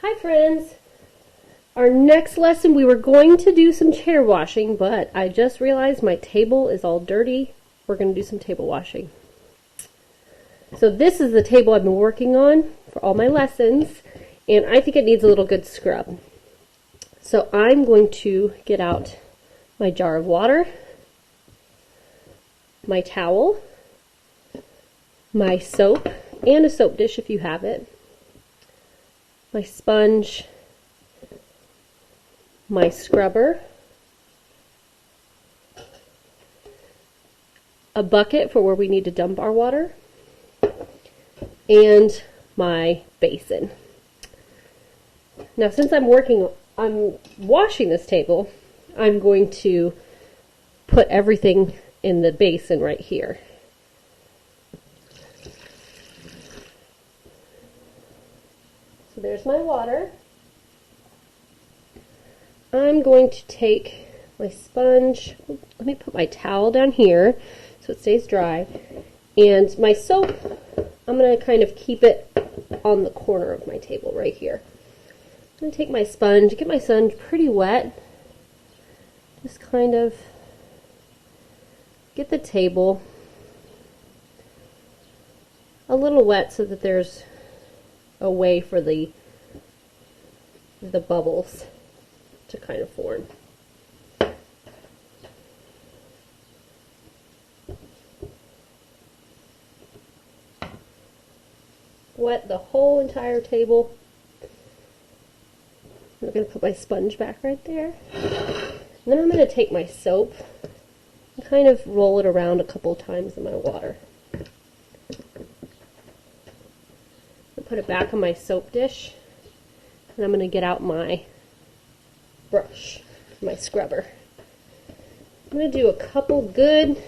Hi friends! Our next lesson we were going to do some chair washing, but I just realized my table is all dirty. We're going to do some table washing. So this is the table I've been working on for all my lessons, and I think it needs a little good scrub. So I'm going to get out my jar of water, my towel, my soap, and a soap dish if you have it, my sponge, my scrubber, a bucket for where we need to dump our water, and my basin. Now since I'm washing this table, I'm going to put everything in the basin right here. So there's my water. I'm going to take my sponge, let me put my towel down here so it stays dry, and my soap, I'm going to kind of keep it on the corner of my table right here. I'm going to take my sponge, get my sponge pretty wet, just kind of get the table a little wet so that there's a way for the bubbles to kind of form. Wet the whole entire table. I'm going to put my sponge back right there. And then I'm going to take my soap and kind of roll it around a couple times in my water. Put it back on my soap dish, and I'm going to get out my brush, my scrubber. I'm going to do a couple good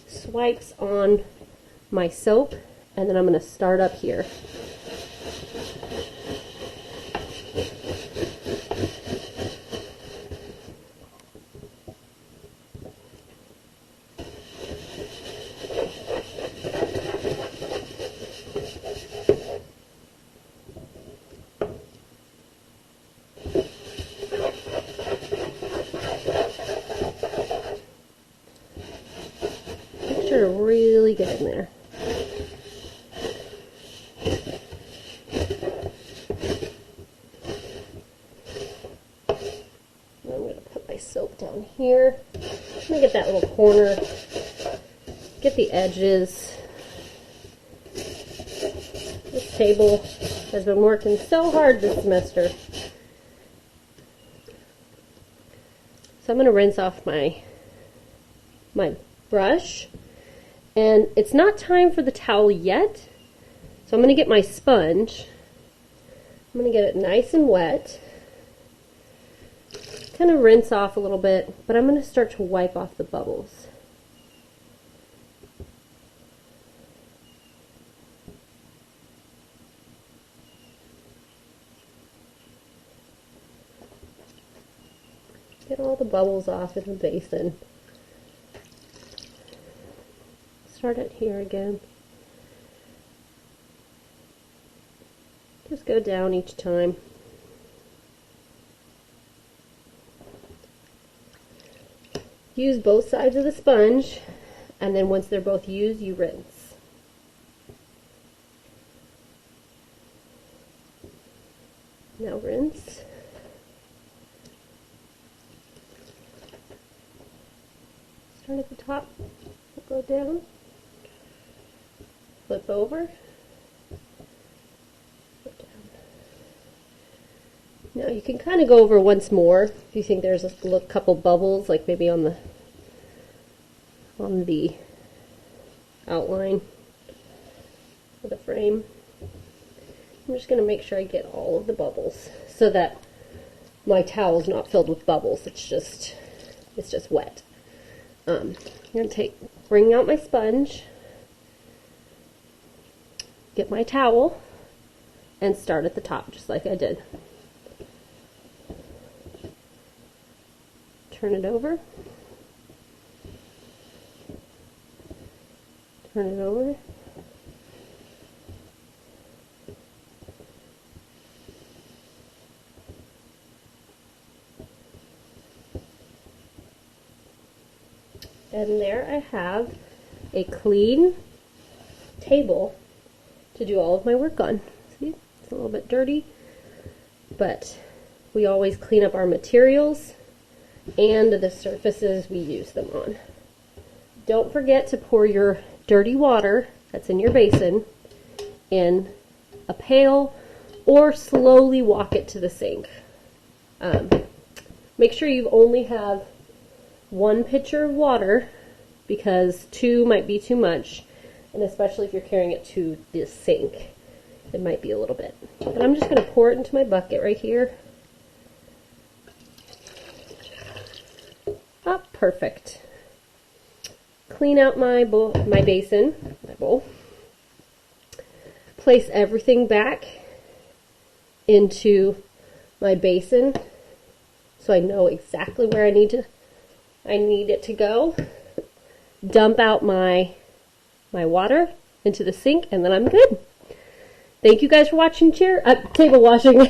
swipes on my soap, and then I'm going to start up here. Make sure to really get in there. I'm going to put my soap down here. I'm going to get that little corner, get the edges. This table has been working so hard this semester. So I'm going to rinse off my brush. And it's not time for the towel yet, so I'm going to get my sponge. I'm going to get it nice and wet. Kind of rinse off a little bit, but I'm going to start to wipe off the bubbles. Get all the bubbles off in the basin. Start it here again. Just go down each time. Use both sides of the sponge, and then once they're both used, you rinse. Now rinse. Start at the top, go down. Flip over, flip down. Now you can kind of go over once more if you think there's a couple bubbles, like maybe on the outline of the frame. I'm just going to make sure I get all of the bubbles so that my towel's not filled with bubbles. It's just wet. I'm going to bring out my sponge. Get my towel and start at the top just like I did. Turn it over. Turn it over. And there I have a clean table to do all of my work on. See, it's a little bit dirty, but we always clean up our materials and the surfaces we use them on. Don't forget to pour your dirty water that's in your basin in a pail or slowly walk it to the sink. Make sure you only have 1 pitcher of water because 2 might be too much, and especially if you're carrying it to the sink, it might be a little bit. But I'm just going to pour it into my bucket right here. Ah, perfect. Clean out my bowl, my bowl. Place everything back into my basin so I know exactly where I need it to go. Dump out my water into the sink, and then I'm good. Thank you guys for watching table washing.